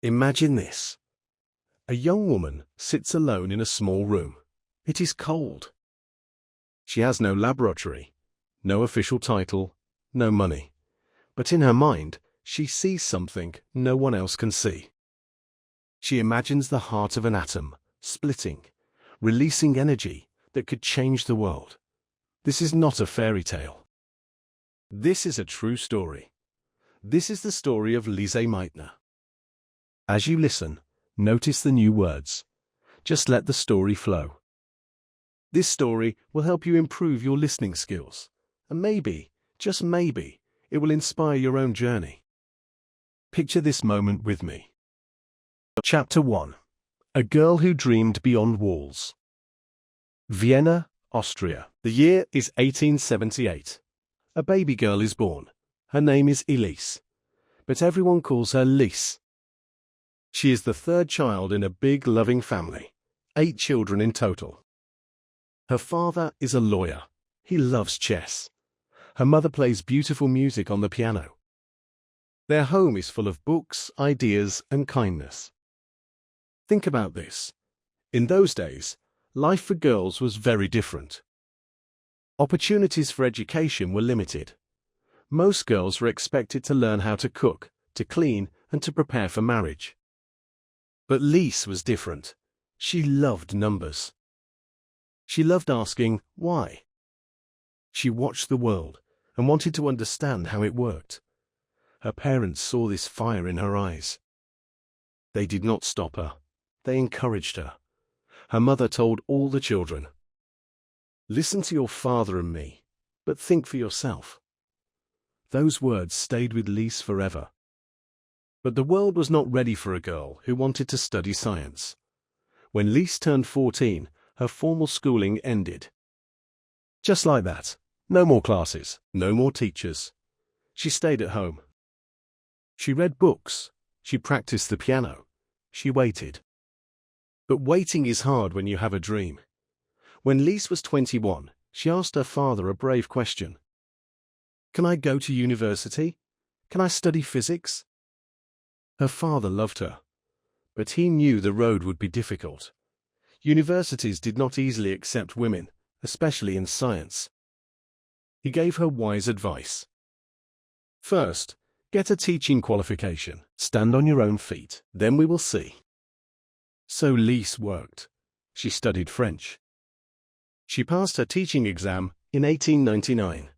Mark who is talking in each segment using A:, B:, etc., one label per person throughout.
A: Imagine this. A young woman sits alone in a small room. It is cold. She has no laboratory, no official title, no money. But in her mind, she sees something no one else can see. She imagines the heart of an atom, splitting, releasing energy that could change the world. This is not a fairy tale. This is a true story. This is the story of Lise Meitner. As you listen, notice the new words. Just let the story flow. This story will help you improve your listening skills, and maybe, just maybe, it will inspire your own journey. Picture this moment with me. Chapter 1. A Girl Who Dreamed Beyond Walls. Vienna, Austria. The year is 1878. A baby girl is born. Her name is Elise, but everyone calls her Lise. She is the third child in a big, loving family, 8 children in total. Her father is a lawyer. He loves chess. Her mother plays beautiful music on the piano. Their home is full of books, ideas, and kindness. Think about this. In those days, life for girls was very different. Opportunities for education were limited. Most girls were expected to learn how to cook, to clean, and to prepare for marriage. But Lise was different. She loved numbers. She loved asking why. She watched the world and wanted to understand how it worked. Her parents saw this fire in her eyes. They did not stop her. They encouraged her. Her mother told all the children, "Listen to your father and me, but think for yourself." Those words stayed with Lise forever. But the world was not ready for a girl who wanted to study science. When Lise turned 14, her formal schooling ended. Just like that. No more classes, no more teachers. She stayed at home. She read books. She practiced the piano. She waited. But waiting is hard when you have a dream. When Lise was 21, she asked her father a brave question. "Can I go to university? Can I study physics?" Her father loved her, but he knew the road would be difficult. Universities did not easily accept women, especially in science. He gave her wise advice. First, get a teaching qualification. Stand on your own feet. Then we will see. So Lise worked. She studied French. She passed her teaching exam in 1899.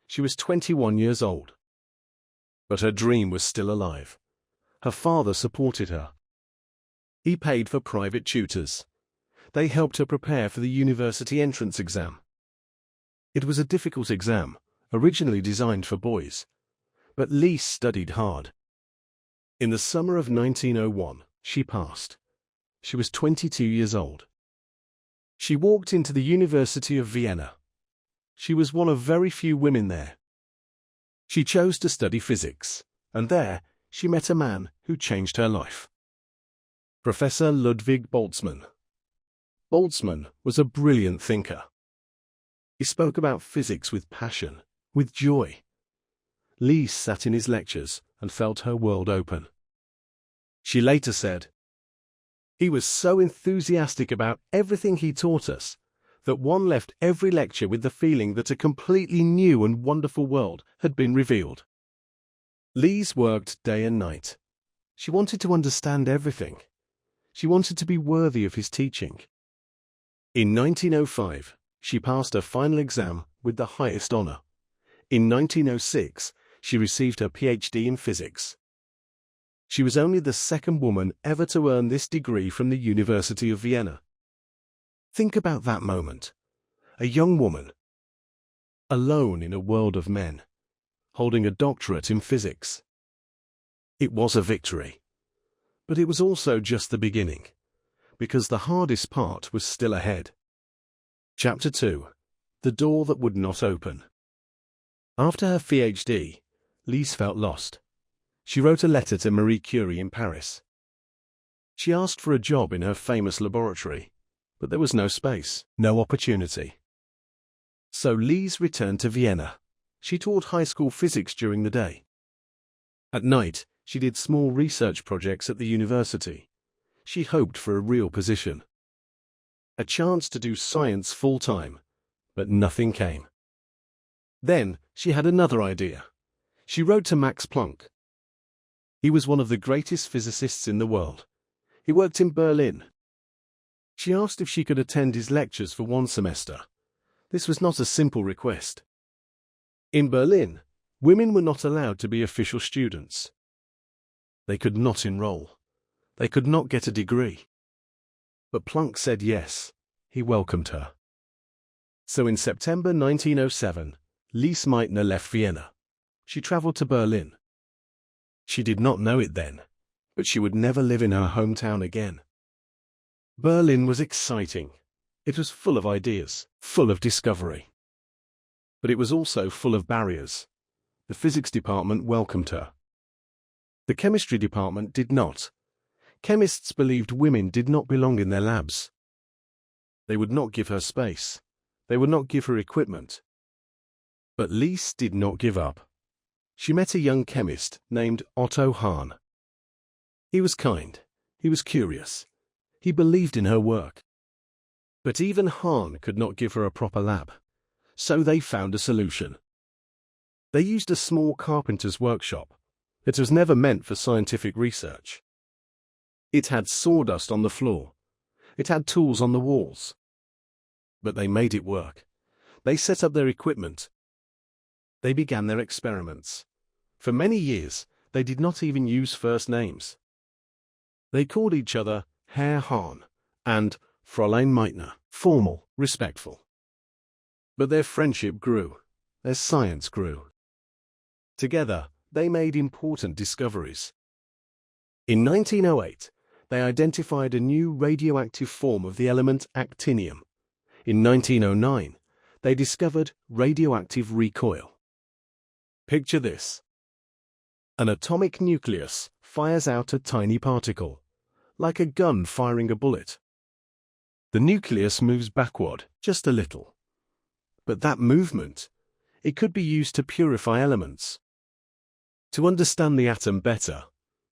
A: She was 21 years old. But her dream was still alive. Her father supported her. He paid for private tutors. They helped her prepare for the university entrance exam. It was a difficult exam, originally designed for boys. But Lise studied hard. In the summer of 1901, she passed. She was 22 years old. She walked into the University of Vienna. She was one of very few women there. She chose to study physics, and there she met a man who changed her life. Professor Ludwig Boltzmann. Boltzmann was a brilliant thinker. He spoke about physics with passion, with joy. Lise sat in his lectures and felt her world open. She later said, "He was so enthusiastic about everything he taught us that one left every lecture with the feeling that a completely new and wonderful world had been revealed." Lise worked day and night. She wanted to understand everything. She wanted to be worthy of his teaching. In 1905, she passed her final exam with the highest honor. In 1906, she received her PhD in physics. She was only the second woman ever to earn this degree from the University of Vienna. Think about that moment. A young woman, alone in a world of men, holding a doctorate in physics. It was a victory. But it was also just the beginning, because the hardest part was still ahead. Chapter 2. The Door That Would Not Open. After her PhD, Lise felt lost. She wrote a letter to Marie Curie in Paris. She asked for a job in her famous laboratory, but there was no space, no opportunity. So Lise returned to Vienna. She taught high school physics during the day. At night, She did small research projects at the university. She hoped for a real position. A chance to do science full-time, but nothing came. Then she had another idea. She wrote to Max Planck. He was one of the greatest physicists in the world. He worked in Berlin. She asked if she could attend his lectures for one semester. This was not a simple request. In Berlin, women were not allowed to be official students. They could not enroll. They could not get a degree. But Planck said yes. He welcomed her. So in September 1907, Lise Meitner left Vienna. She traveled to Berlin. She did not know it then, but she would never live in her hometown again. Berlin was exciting. It was full of ideas, full of discovery. But it was also full of barriers. The physics department welcomed her. The chemistry department did not. Chemists believed women did not belong in their labs. They would not give her space. They would not give her equipment. But Lise did not give up. She met a young chemist named Otto Hahn. He was kind. He was curious. He believed in her work. But even Hahn could not give her a proper lab. So they found a solution. They used a small carpenter's workshop. It was never meant for scientific research. It had sawdust on the floor. It had tools on the walls. But they made it work. They set up their equipment. They began their experiments. For many years, they did not even use first names. They called each other Herr Hahn and Fräulein Meitner, formal, respectful. But their friendship grew. Their science grew. Together, they made important discoveries. In 1908, they identified a new radioactive form of the element actinium. In 1909, they discovered radioactive recoil. Picture this. An atomic nucleus fires out a tiny particle, like a gun firing a bullet. The nucleus moves backward just a little. But that movement, it could be used to purify elements. To understand the atom better,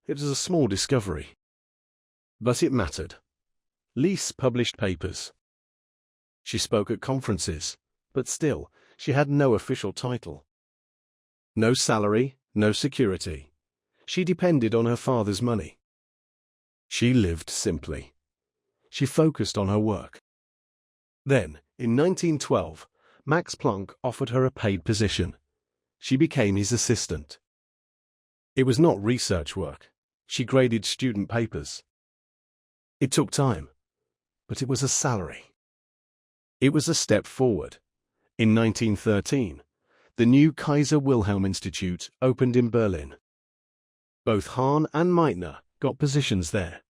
A: it was a small discovery. But it mattered. Lise published papers. She spoke at conferences, but still, she had no official title. No salary, no security. She depended on her father's money. She lived simply. She focused on her work. Then, in 1912, Max Planck offered her a paid position. She became his assistant. It was not research work. She graded student papers. It took time, but it was a salary. It was a step forward. In 1913, the new Kaiser Wilhelm Institute opened in Berlin. Both Hahn and Meitner got positions there.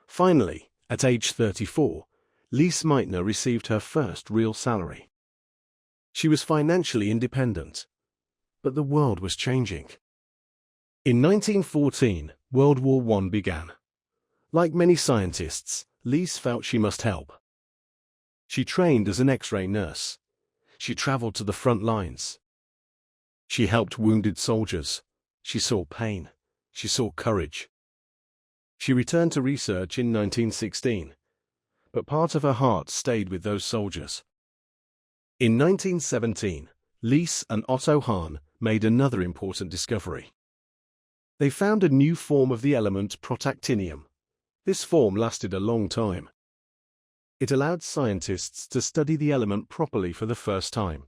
A: Finally, at age 34, Lise Meitner received her first real salary. She was financially independent, but the world was changing. In 1914, World War I began. Like many scientists, Lise felt she must help. She trained as an X-ray nurse. She traveled to the front lines. She helped wounded soldiers. She saw pain. She saw courage. She returned to research in 1916, but part of her heart stayed with those soldiers. In 1917, Lise and Otto Hahn made another important discovery. They found a new form of the element protactinium. This form lasted a long time. It allowed scientists to study the element properly for the first time.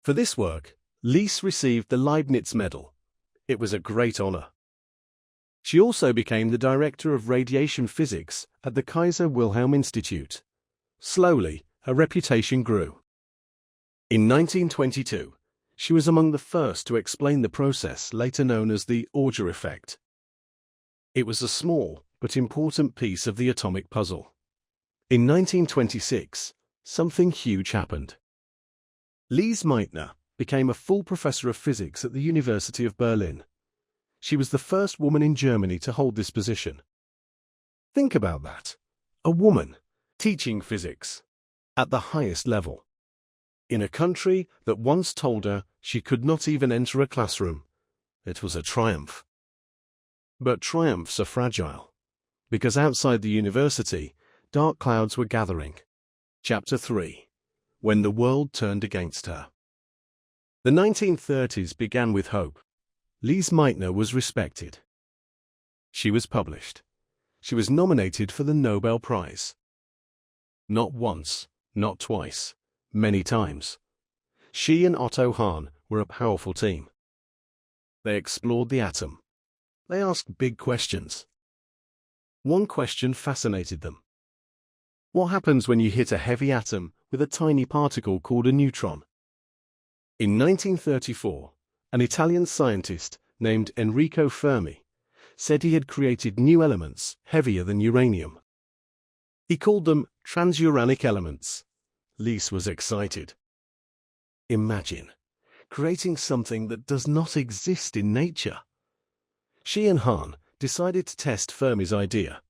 A: For this work, Lise received the Leibniz Medal. It was a great honor. She also became the director of radiation physics at the Kaiser Wilhelm Institute. Slowly, her reputation grew. In 1922, she was among the first to explain the process later known as the Auger effect. It was a small but important piece of the atomic puzzle. In 1926, something huge happened. Lise Meitner became a full professor of physics at the University of Berlin. She was the first woman in Germany to hold this position. Think about that. A woman teaching physics at the highest level. In a country that once told her she could not even enter a classroom. It was a triumph. But triumphs are fragile, because outside the university, dark clouds were gathering. Chapter 3. When the world turned against her. The 1930s began with hope. Lise Meitner was respected. She was published. She was nominated for the Nobel Prize. Not once, not twice, many times. She and Otto Hahn were a powerful team. They explored the atom. They asked big questions. One question fascinated them. What happens when you hit a heavy atom with a tiny particle called a neutron? In 1934, an Italian scientist named Enrico Fermi said he had created new elements heavier than uranium. He called them transuranic elements. Lise was excited. Imagine creating something that does not exist in nature. She and Hahn decided to test Fermi's idea.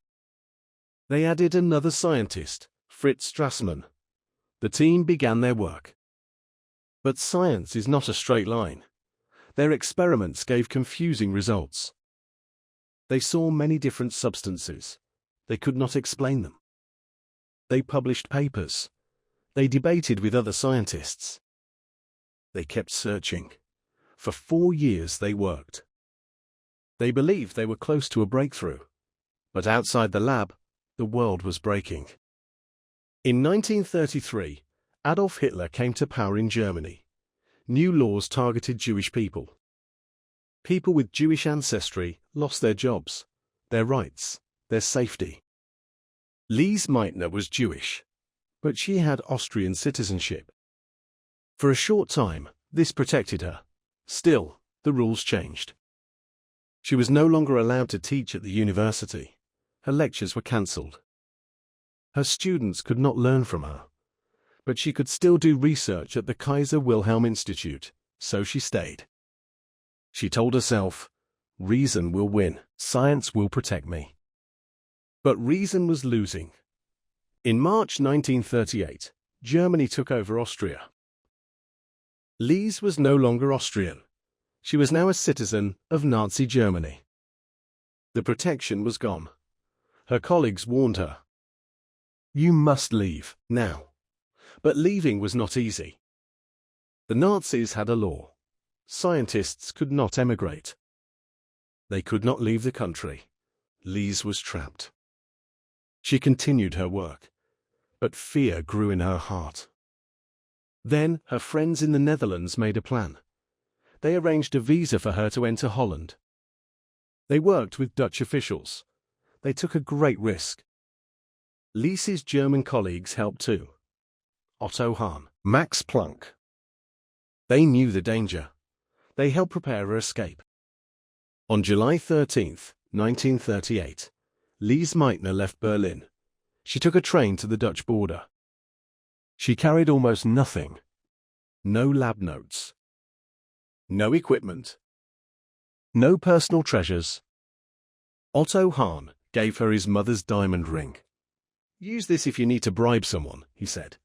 A: They added another scientist, Fritz Strassmann. The team began their work. But science is not a straight line. Their experiments gave confusing results. They saw many different substances. They could not explain them. They published papers. They debated with other scientists. They kept searching. For 4 years they worked. They believed they were close to a breakthrough. But outside the lab, the world was breaking. In 1933, Adolf Hitler came to power in Germany. New laws targeted Jewish people. People with Jewish ancestry lost their jobs, their rights, their safety. Lise Meitner was Jewish, but she had Austrian citizenship. For a short time, this protected her. Still, the rules changed. She was no longer allowed to teach at the university. Her lectures were cancelled. Her students could not learn from her. But she could still do research at the Kaiser Wilhelm Institute, so she stayed. She told herself, reason will win, science will protect me. But reason was losing. In March 1938, Germany took over Austria. Lise was no longer Austrian. She was now a citizen of Nazi Germany. The protection was gone. Her colleagues warned her. You must leave, now. But leaving was not easy. The Nazis had a law. Scientists could not emigrate. They could not leave the country. Lise was trapped. She continued her work, but fear grew in her heart. Then her friends in the Netherlands made a plan. They arranged a visa for her to enter Holland. They worked with Dutch officials. They took a great risk. Lise's German colleagues helped too. Otto Hahn, Max Planck. They knew the danger. They helped prepare her escape. On July 13, 1938, Lise Meitner left Berlin. She took a train to the Dutch border. She carried almost nothing. No lab notes. No equipment. No personal treasures. Otto Hahn gave her his mother's diamond ring. Use this if you need to bribe someone, he said.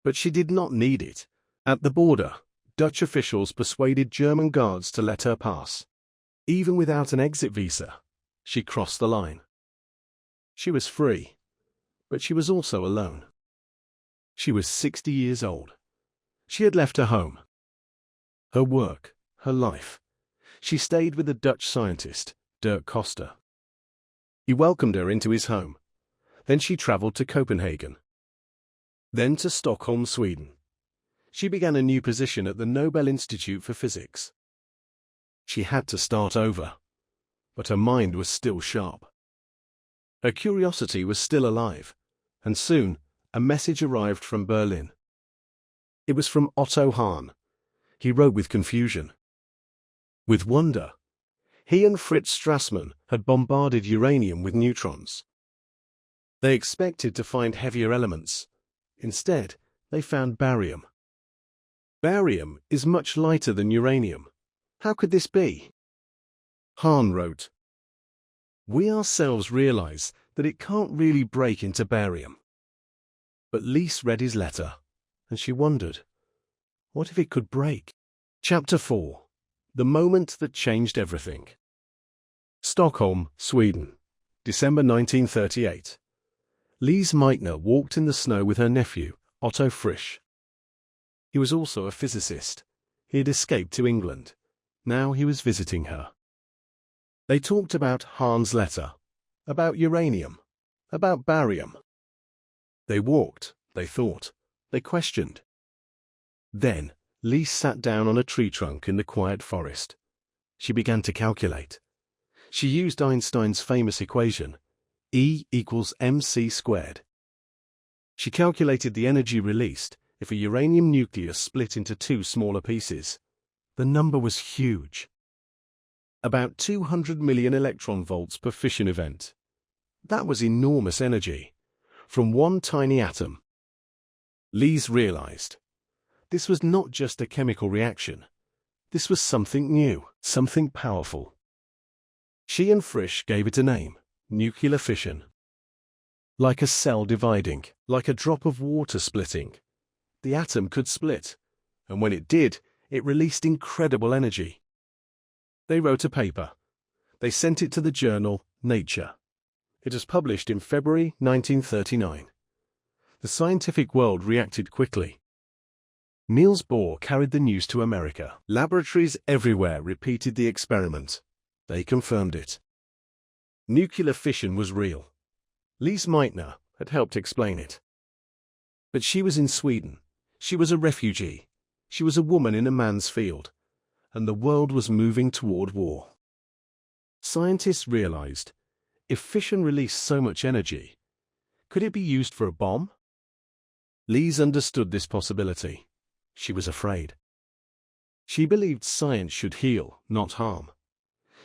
A: But she did not need it. At the border, Dutch officials persuaded German guards to let her pass. Even without an exit visa, she crossed the line. She was free, but she was also alone. She was 60 years old. She had left her home, her work, her life. She stayed with a Dutch scientist, Dirk Coster. He welcomed her into his home. Then she traveled to Copenhagen. Then to Stockholm, Sweden. She began a new position at the Nobel Institute for Physics. She had to start over, but her mind was still sharp. Her curiosity was still alive, and soon a message arrived from Berlin. It was from Otto Hahn. He wrote with confusion. With wonder. He and Fritz Strassmann had bombarded uranium with neutrons. They expected to find heavier elements. Instead, they found barium. Barium is much lighter than uranium. How could this be? Hahn wrote, "We ourselves realize that it can't really break into barium." But Lise read his letter, and she wondered, what if it could break? Chapter 4. The moment that changed everything. Stockholm, Sweden, December 1938. Lise Meitner walked in the snow with her nephew, Otto Frisch. He was also a physicist. He had escaped to England. Now he was visiting her. They talked about Hahn's letter, about uranium, about barium. They walked, they thought, they questioned. Then, Lise sat down on a tree trunk in the quiet forest. She began to calculate. She used Einstein's famous equation, E equals mc squared. She calculated the energy released if a uranium nucleus split into two smaller pieces. The number was huge. About 200 million electron volts per fission event. That was enormous energy, from one tiny atom. Lise realized. This was not just a chemical reaction. This was something new, something powerful. She and Frisch gave it a name, nuclear fission. Like a cell dividing, like a drop of water splitting. The atom could split, and when it did, it released incredible energy. They wrote a paper. They sent it to the journal Nature. It was published in February 1939. The scientific world reacted quickly. Niels Bohr carried the news to America. Laboratories everywhere repeated the experiment. They confirmed it. Nuclear fission was real. Lise Meitner had helped explain it. But she was in Sweden. She was a refugee. She was a woman in a man's field. And the world was moving toward war. Scientists realized, if fission released so much energy, could it be used for a bomb? Lise understood this possibility. She was afraid. She believed science should heal, not harm.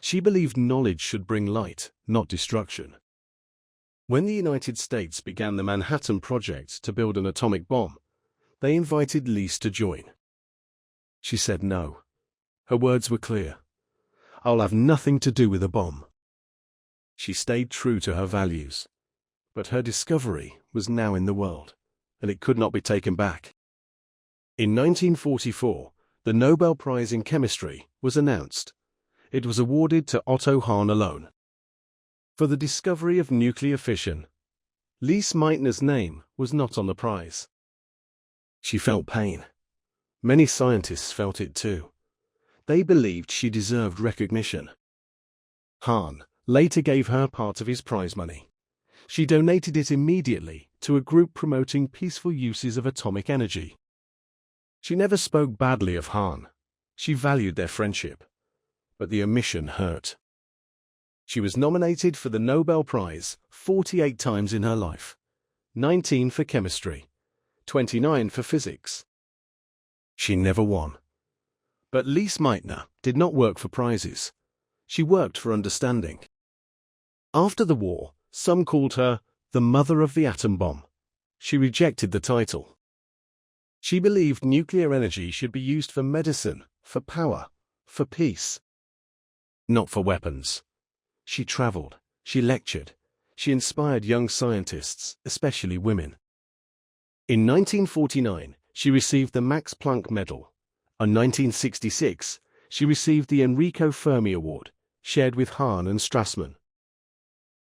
A: She believed knowledge should bring light, not destruction. When the United States began the Manhattan Project to build an atomic bomb, they invited Lise to join. She said no. Her words were clear. I'll have nothing to do with a bomb. She stayed true to her values. But her discovery was now in the world, and it could not be taken back. In 1944, the Nobel Prize in Chemistry was announced. It was awarded to Otto Hahn alone. For the discovery of nuclear fission, Lise Meitner's name was not on the prize. She felt pain. Many scientists felt it too. They believed she deserved recognition. Hahn later gave her part of his prize money. She donated it immediately to a group promoting peaceful uses of atomic energy. She never spoke badly of Hahn. She valued their friendship. But the omission hurt. She was nominated for the Nobel Prize 48 times in her life. 19 for chemistry, 29 for physics. She never won. But Lise Meitner did not work for prizes. She worked for understanding. After the war, some called her the mother of the atom bomb. She rejected the title. She believed nuclear energy should be used for medicine, for power, for peace. Not for weapons. She traveled, she lectured, she inspired young scientists, especially women. In 1949, she received the Max Planck Medal. In 1966, she received the Enrico Fermi Award, shared with Hahn and Strassmann.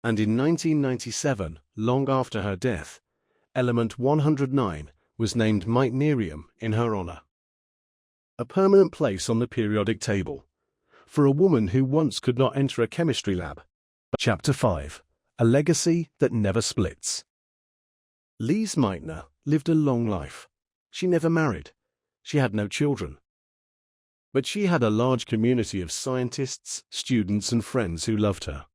A: And in 1997, long after her death, element 109 was named Meitnerium in her honor. A permanent place on the periodic table. For a woman who once could not enter a chemistry lab. Chapter 5. A legacy that never splits. Lise Meitner lived a long life. She never married. She had no children. But she had a large community of scientists, students, and friends who loved her.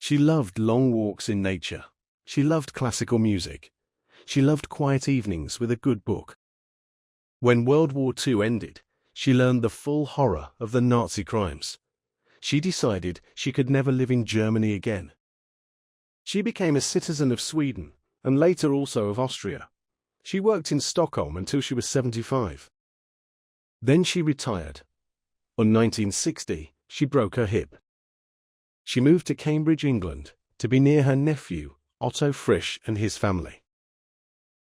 A: She loved long walks in nature. She loved classical music. She loved quiet evenings with a good book. When World War II ended, she learned the full horror of the Nazi crimes. She decided she could never live in Germany again. She became a citizen of Sweden and later also of Austria. She worked in Stockholm until she was 75. Then she retired. In 1960, she broke her hip. She moved to Cambridge, England, to be near her nephew, Otto Frisch, and his family.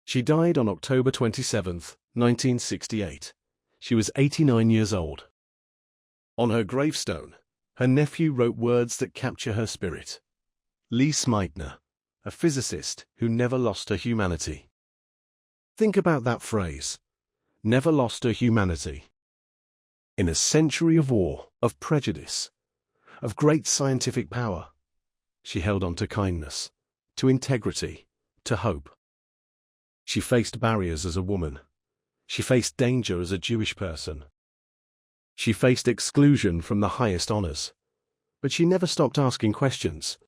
A: She died on October 27, 1968. She was 89 years old. On her gravestone, Her nephew wrote words that capture her spirit. Lise Meitner, a physicist who never lost her humanity. Think about that phrase. Never lost her humanity. In a century of war, of prejudice, of great scientific power, she held on to kindness, to integrity, to hope. She faced barriers as a woman. She faced danger as a Jewish person. She faced exclusion from the highest honors. But she never stopped asking questions.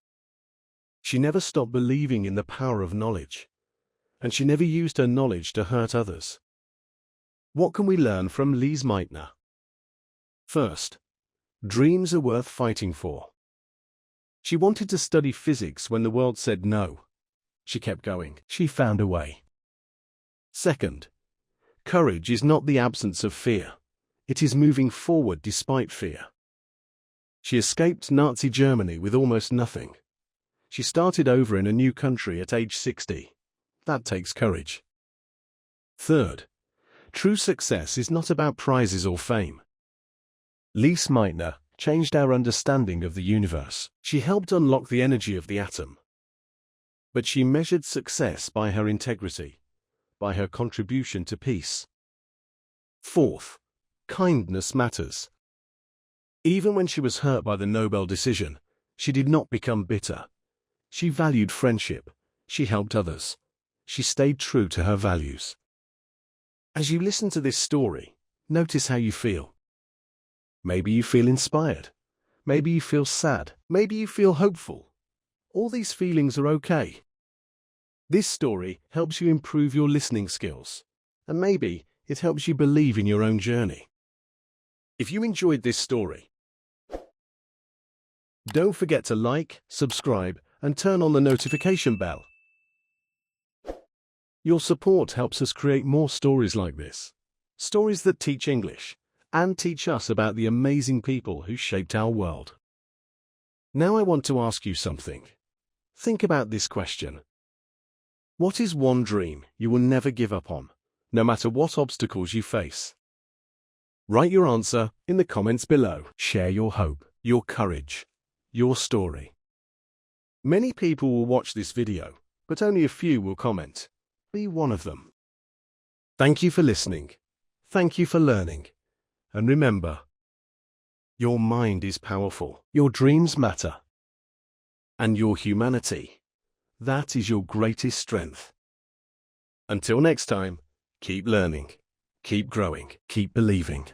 A: She never stopped believing in the power of knowledge. And she never used her knowledge to hurt others. What can we learn from Lise Meitner? First, dreams are worth fighting for. She wanted to study physics when the world said no. She kept going. She found a way. Second, courage is not the absence of fear. It is moving forward despite fear. She escaped Nazi Germany with almost nothing. She started over in a new country at age 60. That takes courage. Third, true success is not about prizes or fame. Lise Meitner changed our understanding of the universe. She helped unlock the energy of the atom. But she measured success by her integrity, by her contribution to peace. Fourth, kindness matters. Even when she was hurt by the Nobel decision, she did not become bitter. She valued friendship. She helped others. She stayed true to her values. As you listen to this story, notice how you feel. Maybe you feel inspired. Maybe you feel sad. Maybe you feel hopeful. All these feelings are okay. This story helps you improve your listening skills, and maybe it helps you believe in your own journey. If you enjoyed this story, don't forget to like, subscribe, and turn on the notification bell. Your support helps us create more stories like this. Stories that teach English and teach us about the amazing people who shaped our world. Now I want to ask you something. Think about this question. What is one dream you will never give up on, no matter what obstacles you face? Write your answer in the comments below. Share your hope, your courage, your story. Many people will watch this video, but only a few will comment. Be one of them. Thank you for listening. Thank you for learning. And remember, your mind is powerful. Your dreams matter. And your humanity, that is your greatest strength. Until next time, keep learning, keep growing, keep believing.